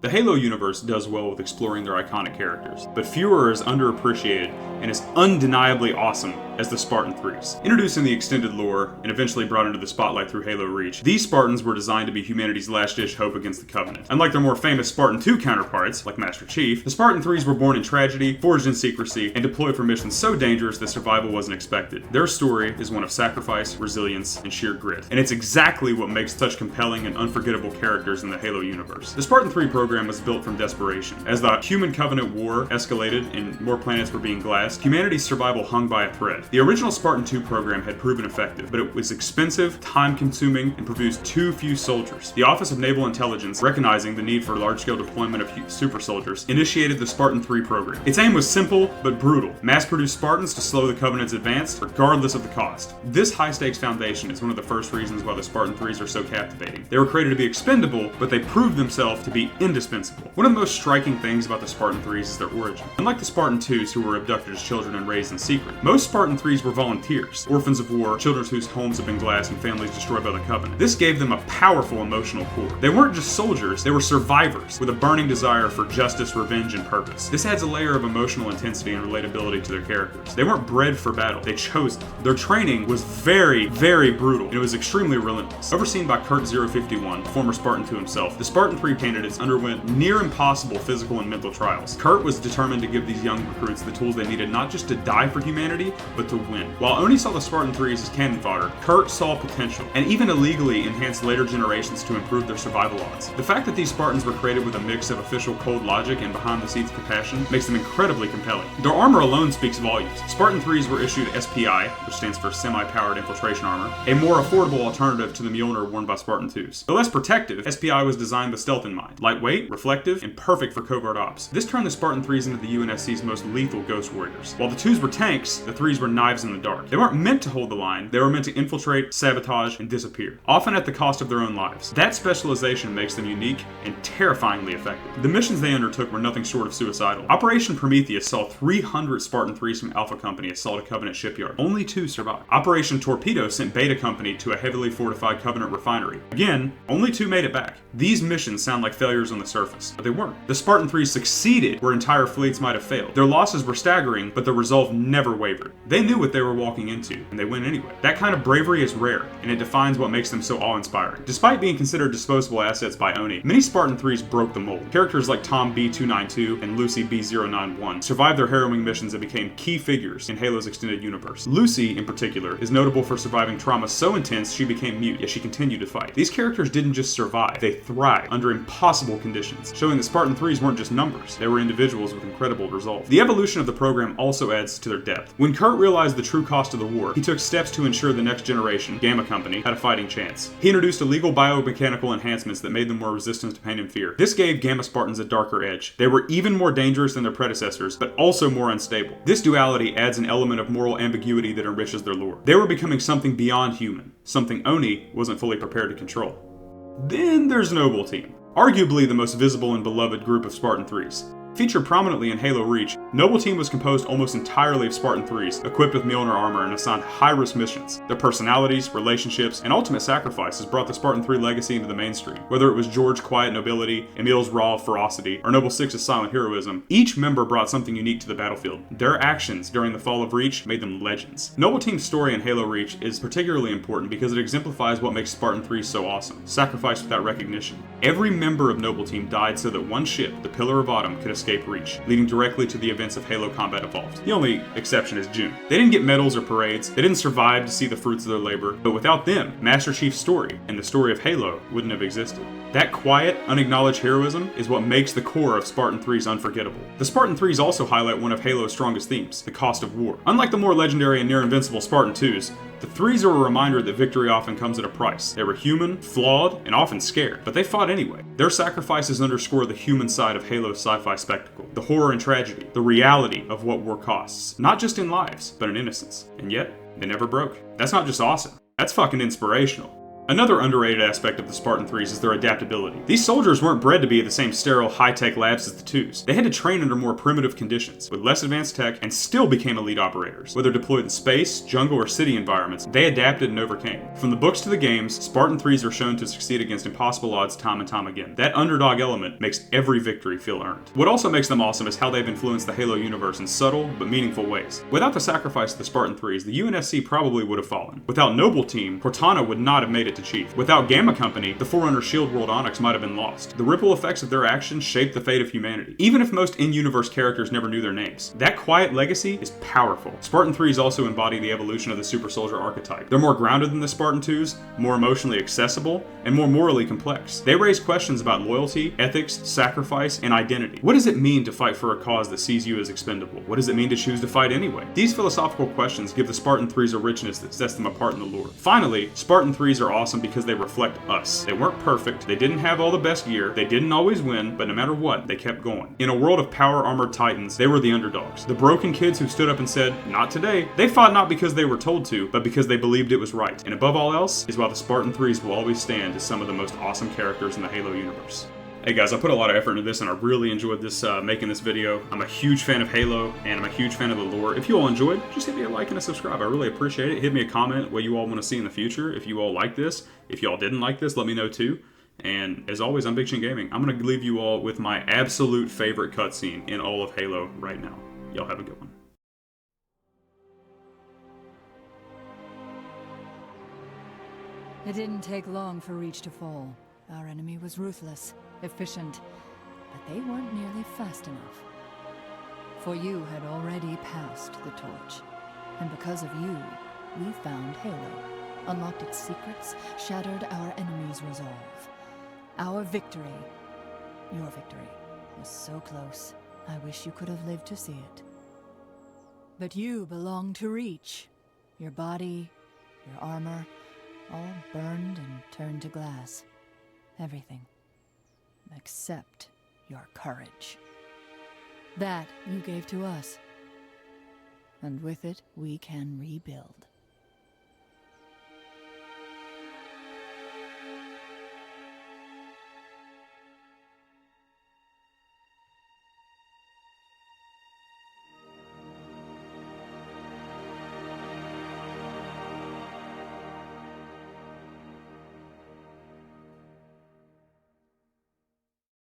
The Halo universe does well with exploring their iconic characters, but few are as underappreciated and as undeniably awesome as the Spartan-IIIs. Introducing the extended lore and eventually brought into the spotlight through Halo Reach, these Spartans were designed to be humanity's last-ditch hope against the Covenant. Unlike their more famous Spartan-II counterparts, like Master Chief, the Spartan-IIIs were born in tragedy, forged in secrecy, and deployed for missions so dangerous that survival wasn't expected. Their story is one of sacrifice, resilience, and sheer grit, and it's exactly what makes such compelling and unforgettable characters in the Halo universe. The Spartan-III program was built from desperation. As the Human Covenant War escalated and more planets were being glassed, humanity's survival hung by a thread. The original Spartan-II program had proven effective, but it was expensive, time-consuming, and produced too few soldiers. The Office of Naval Intelligence, recognizing the need for large-scale deployment of super soldiers, initiated the Spartan-III program. Its aim was simple but brutal: mass-produce Spartans to slow the Covenant's advance, regardless of the cost. This high-stakes foundation is one of the first reasons why the Spartan-IIIs are so captivating. They were created to be expendable, but they proved themselves to be indispensable. One of the most striking things about the Spartan-IIIs is their origin. Unlike the Spartan-IIs, who were abducted as children and raised in secret, most Spartan-IIIs were volunteers, orphans of war, children whose homes had been glassed and families destroyed by the Covenant. This gave them a powerful emotional core. They weren't just soldiers, they were survivors with a burning desire for justice, revenge, and purpose. This adds a layer of emotional intensity and relatability to their characters. They weren't bred for battle, they chose it. Their training was very, very brutal, and it was extremely relentless. Overseen by Kurt 051, former Spartan II himself, the Spartan-III candidates underwent near impossible physical and mental trials. Kurt was determined to give these young recruits the tools they needed not just to die for humanity, but to win. While Oni saw the Spartan-IIIs as cannon fodder, Kurt saw potential, and even illegally enhanced later generations to improve their survival odds. The fact that these Spartans were created with a mix of official cold logic and behind-the-scenes compassion makes them incredibly compelling. Their armor alone speaks volumes. Spartan-IIIs were issued SPI, which stands for Semi-Powered Infiltration Armor, a more affordable alternative to the Mjolnir worn by Spartan-IIs. Though less protective, SPI was designed with stealth in mind. Lightweight, reflective, and perfect for covert ops. This turned the Spartan-IIIs into the UNSC's most lethal ghost warriors. While the 2s were tanks, the 3s were knives in the dark. They weren't meant to hold the line, they were meant to infiltrate, sabotage, and disappear, often at the cost of their own lives. That specialization makes them unique and terrifyingly effective. The missions they undertook were nothing short of suicidal. Operation Prometheus saw 300 Spartan-IIIs from Alpha Company assault a Covenant shipyard. Only 2 survived. Operation Torpedo sent Beta Company to a heavily fortified Covenant refinery. Again, only 2 made it back. These missions sound like failures on the surface, but they weren't. The Spartan-IIIs succeeded where entire fleets might have failed. Their losses were staggering, but their resolve never wavered. They knew what they were walking into, and they went anyway. That kind of bravery is rare, and it defines what makes them so awe-inspiring. Despite being considered disposable assets by Oni, many Spartan-IIIs broke the mold. Characters like Tom B-292 and Lucy B-091 survived their harrowing missions and became key figures in Halo's extended universe. Lucy, in particular, is notable for surviving trauma so intense she became mute, yet she continued to fight. These characters didn't just survive, they thrived under impossible conditions, showing that Spartan-IIIs weren't just numbers, they were individuals with incredible resolve. The evolution of the program also adds to their depth. When Kurt realized the true cost of the war, he took steps to ensure the next generation, Gamma Company, had a fighting chance. He introduced illegal biomechanical enhancements that made them more resistant to pain and fear. This gave Gamma Spartans a darker edge. They were even more dangerous than their predecessors, but also more unstable. This duality adds an element of moral ambiguity that enriches their lore. They were becoming something beyond human, something Oni wasn't fully prepared to control. Then there's Noble Team, arguably the most visible and beloved group of Spartan-IIIs. Featured prominently in Halo Reach, Noble Team was composed almost entirely of Spartan-IIIs, equipped with Mjolnir armor and assigned high-risk missions. Their personalities, relationships, and ultimate sacrifices brought the Spartan-III legacy into the mainstream. Whether it was George's quiet nobility, Emil's raw ferocity, or Noble Six's silent heroism, each member brought something unique to the battlefield. Their actions during the fall of Reach made them legends. Noble Team's story in Halo Reach is particularly important because it exemplifies what makes Spartan-III so awesome: sacrifice without recognition. Every member of Noble Team died so that one ship, the Pillar of Autumn, could escape Reach, leading directly to the events of Halo Combat Evolved. The only exception is June. They didn't get medals or parades, they didn't survive to see the fruits of their labor, but without them, Master Chief's story and the story of Halo wouldn't have existed. That quiet, unacknowledged heroism is what makes the core of Spartan-IIIs unforgettable. The Spartan-IIIs also highlight one of Halo's strongest themes: the cost of war. Unlike the more legendary and near-invincible Spartan-IIs, the 3's are a reminder that victory often comes at a price. They were human, flawed, and often scared, but they fought anyway. Their sacrifices underscore the human side of Halo's sci-fi spectacle, the horror and tragedy, the reality of what war costs, not just in lives, but in innocence. And yet, they never broke. That's not just awesome, that's fucking inspirational. Another underrated aspect of the Spartan-IIIs is their adaptability. These soldiers weren't bred to be at the same sterile, high-tech labs as the 2's. They had to train under more primitive conditions, with less advanced tech, and still became elite operators. Whether deployed in space, jungle, or city environments, they adapted and overcame. From the books to the games, Spartan-IIIs are shown to succeed against impossible odds time and time again. That underdog element makes every victory feel earned. What also makes them awesome is how they've influenced the Halo universe in subtle but meaningful ways. Without the sacrifice of the Spartan-IIIs, the UNSC probably would have fallen. Without Noble Team, Cortana would not have made it to Chief. Without Gamma Company, the Forerunner Shield World Onyx might have been lost. The ripple effects of their actions shaped the fate of humanity, even if most in-universe characters never knew their names. That quiet legacy is powerful. Spartan-IIIs also embody the evolution of the super soldier archetype. They're more grounded than the Spartan-IIs, more emotionally accessible, and more morally complex. They raise questions about loyalty, ethics, sacrifice, and identity. What does it mean to fight for a cause that sees you as expendable? What does it mean to choose to fight anyway? These philosophical questions give the Spartan-IIIs a richness that sets them apart in the lore. Finally, Spartan-IIIs are awesome because they reflect us. They weren't perfect, they didn't have all the best gear, they didn't always win, but no matter what, they kept going. In a world of power-armored titans, they were the underdogs. The broken kids who stood up and said, "Not today." They fought not because they were told to, but because they believed it was right. And above all else, is why the Spartan-IIIs will always stand as some of the most awesome characters in the Halo universe. Hey guys, I put a lot of effort into this and I really enjoyed this making this video. I'm a huge fan of Halo and I'm a huge fan of the lore. If you all enjoyed, just hit me a like and a subscribe. I really appreciate it. Hit me a comment what you all want to see in the future. If you all like this, if you all didn't like this, let me know too. And as always, I'm Big Chin Gaming. I'm going to leave you all with my absolute favorite cutscene in all of Halo right now. Y'all have a good one. It didn't take long for Reach to fall. Our enemy was ruthless, efficient, but they weren't nearly fast enough. For you had already passed the torch, and because of you, we found Halo, unlocked its secrets, shattered our enemy's resolve. Our victory, your victory, was so close. I wish you could have lived to see it. But you belong to Reach. Your body, your armor, all burned and turned to glass. Everything. Except your courage. That you gave to us. And with it, we can rebuild.